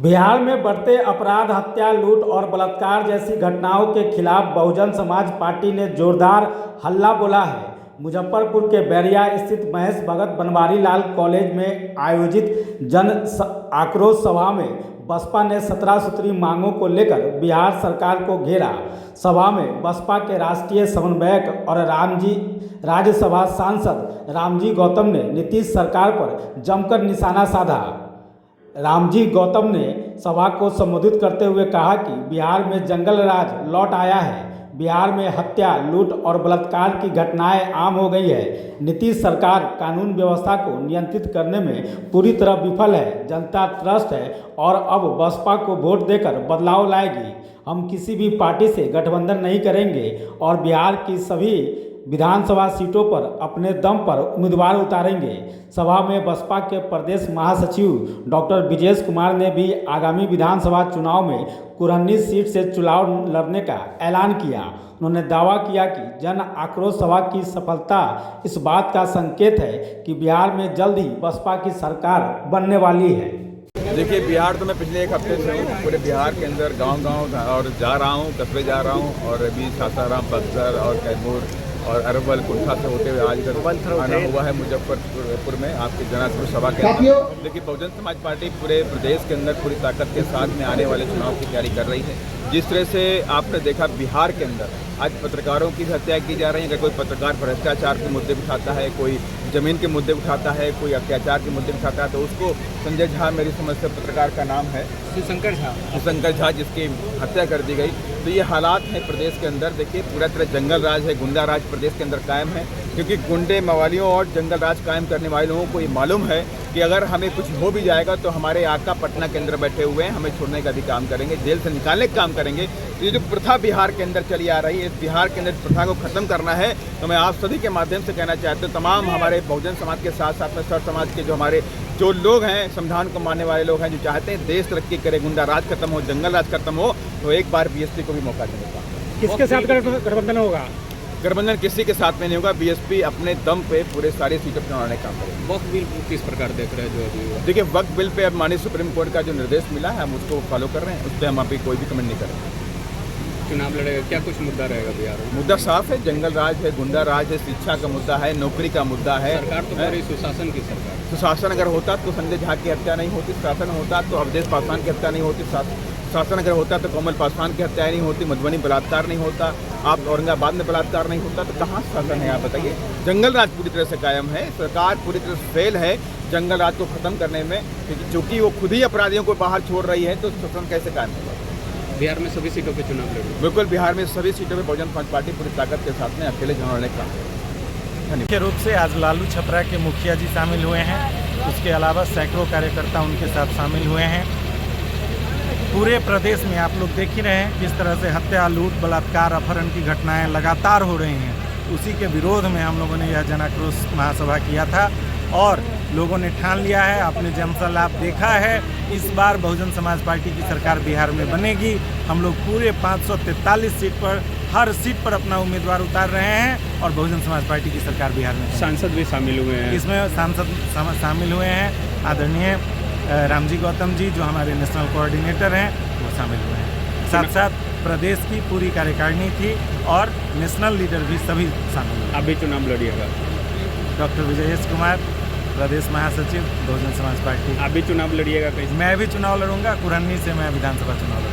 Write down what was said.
बिहार में बढ़ते अपराध, हत्या, लूट और बलात्कार जैसी घटनाओं के खिलाफ बहुजन समाज पार्टी ने जोरदार हल्ला बोला है। मुजफ्फरपुर के बैरिया स्थित महेश भगत बनवारी लाल कॉलेज में आयोजित जन आक्रोश सभा में बसपा ने 17 सूत्री मांगों को लेकर बिहार सरकार को घेरा। सभा में बसपा के राष्ट्रीय समन्वयक और राज्यसभा सांसद रामजी गौतम ने नीतीश सरकार पर जमकर निशाना साधा। रामजी गौतम ने सभा को संबोधित करते हुए कहा कि बिहार में जंगल राज लौट आया है। बिहार में हत्या, लूट और बलात्कार की घटनाएं आम हो गई है। नीतीश सरकार कानून व्यवस्था को नियंत्रित करने में पूरी तरह विफल है। जनता त्रस्त है और अब बसपा को वोट देकर बदलाव लाएगी। हम किसी भी पार्टी से गठबंधन नहीं करेंगे और बिहार की सभी विधानसभा सीटों पर अपने दम पर उम्मीदवार उतारेंगे। सभा में बसपा के प्रदेश महासचिव डॉक्टर विजेश कुमार ने भी आगामी विधानसभा चुनाव में कुरहनी सीट से चुनाव लड़ने का ऐलान किया। उन्होंने दावा किया कि जन आक्रोश सभा की सफलता इस बात का संकेत है कि बिहार में जल्द ही बसपा की सरकार बनने वाली है। देखिए, बिहार तो मैं पिछले एक हफ्ते से पूरे बिहार के अंदर गांव-गांव और जा रहा हूं, कस्बे जा रहा हूं और अभी सासाराम, बक्सर और कैमूर और अरवल, कुंठा से होते हुए आज तक आना हुआ है मुजफ्फरपुर में आपकी जन आक्रोश सभा के अंदर। लेकिन बहुजन समाज पार्टी पूरे प्रदेश के अंदर पूरी ताकत के साथ में आने वाले चुनाव की तैयारी कर रही है। जिस तरह से आपने देखा बिहार के अंदर आज पत्रकारों की भी हत्या की जा रही है। अगर कोई पत्रकार भ्रष्टाचार के मुद्दे उठाता है, कोई जमीन के मुद्दे उठाता है, कोई अत्याचार के मुद्दे उठाता है तो उसको संजय झा, मेरी समझ से पत्रकार का नाम है शिवशंकर झा, जिसकी हत्या कर दी गई। तो ये हालात हैं प्रदेश के अंदर। देखिए, पूरा तरह जंगल राज है, गुंडा राज प्रदेश के अंदर कायम है, क्योंकि गुंडे, मवालियों और जंगल राज कायम करने वाले लोगों को ये मालूम है कि अगर हमें कुछ हो भी जाएगा तो हमारे आका पटना के अंदर बैठे हुए हैं, हमें छोड़ने का भी काम करेंगे, जेल से निकालने का काम करेंगे। तो ये जो प्रथा बिहार के अंदर चली आ रही है, इस बिहार के अंदर प्रथा को खत्म करना है। तो मैं आप सभी के माध्यम से कहना चाहता हूँ, तमाम हमारे बहुजन समाज के साथ साथ में सर्व समाज के जो लोग हैं, संविधान को मानने वाले लोग हैं, जो चाहते हैं देश तरक्की करे, गुंडा राज खत्म हो, जंगल राज खत्म हो, तो एक बार बीएसपी को भी मौका देने का। किसके साथ गठबंधन होगा? गठबंधन किसी के साथ में नहीं होगा। बीएसपी अपने दम पे पूरे सारी सीटों पर चुनाव का काम करेगा। वक्फ बिल किस प्रकार देख रहे हैं जो अभी? देखिए, वक्फ बिल पे अब माननीय सुप्रीम कोर्ट का जो निर्देश मिला है हम उसको फॉलो कर रहे हैं। उस पर हम अभी कोई भी कमेंट नहीं करेंगे। चुनाव लड़ेगा, क्या कुछ मुद्दा रहेगा बिहार में? मुद्दा साफ है, जंगल राज है, गुंडा राज है, शिक्षा का मुद्दा है, नौकरी का मुद्दा है। सरकार तो बड़ी सुशासन की सरकार। सुशासन अगर होता तो संजय झा की हत्या नहीं होती, शासन होता तो अवधेश पासवान की हत्या नहीं होती, शासन अगर होता तो कोमल पासवान की हत्या नहीं होती, मधुबनी बलात्कार नहीं होता, आप औरंगाबाद में बलात्कार नहीं होता, तो कहाँ शासन है आप बताइए। जंगल राज पूरी तरह से कायम है, सरकार पूरी तरह से फेल है जंगल राज को खत्म करने में, क्योंकि चूंकि वो खुद ही अपराधियों को बाहर छोड़ रही है तो शासन कैसे कायम होगा। बिहार में सभी सीटों पे चुनाव लड़ेगा? बिल्कुल, बिहार में सभी सीटों पे बहुजन समाज पार्टी पूरी ताकत के साथ में अकेले चुनाव लड़ने का। मुख्य रूप से आज लालू छपरा के मुखिया जी शामिल हुए हैं, उसके अलावा सैकड़ों कार्यकर्ता उनके साथ शामिल हुए हैं। पूरे प्रदेश में आप लोग देख ही रहे हैं किस तरह से हत्या, लूट, बलात्कार, अपहरण की घटनाएं लगातार हो रही हैं। उसी के विरोध में हम लोगों ने यह जन आक्रोश महासभा किया था और लोगों ने ठान लिया है, आपने जनसलाप देखा है, इस बार बहुजन समाज पार्टी की सरकार बिहार में बनेगी। हम लोग पूरे 543 सीट पर हर सीट पर अपना उम्मीदवार उतार रहे हैं और बहुजन समाज पार्टी की सरकार बिहार में। सांसद भी शामिल हुए हैं इसमें, सांसद शामिल हुए हैं। आदरणीय रामजी गौतम जी जो हमारे नेशनल कोऑर्डिनेटर हैं वो शामिल हुए हैं। साथ साथ प्रदेश की पूरी कार्यकारिणी थी और नेशनल लीडर भी सभी शामिल हुए। आप भी चुनाव लड़िएगा? डॉक्टर विजेश कुमार, प्रदेश महासचिव बहुजन समाज पार्टी। आप भी चुनाव लड़िएगा? कैसे? मैं भी चुनाव लड़ूंगा, कुरहनी से मैं विधानसभा चुनाव लड़ूंगा।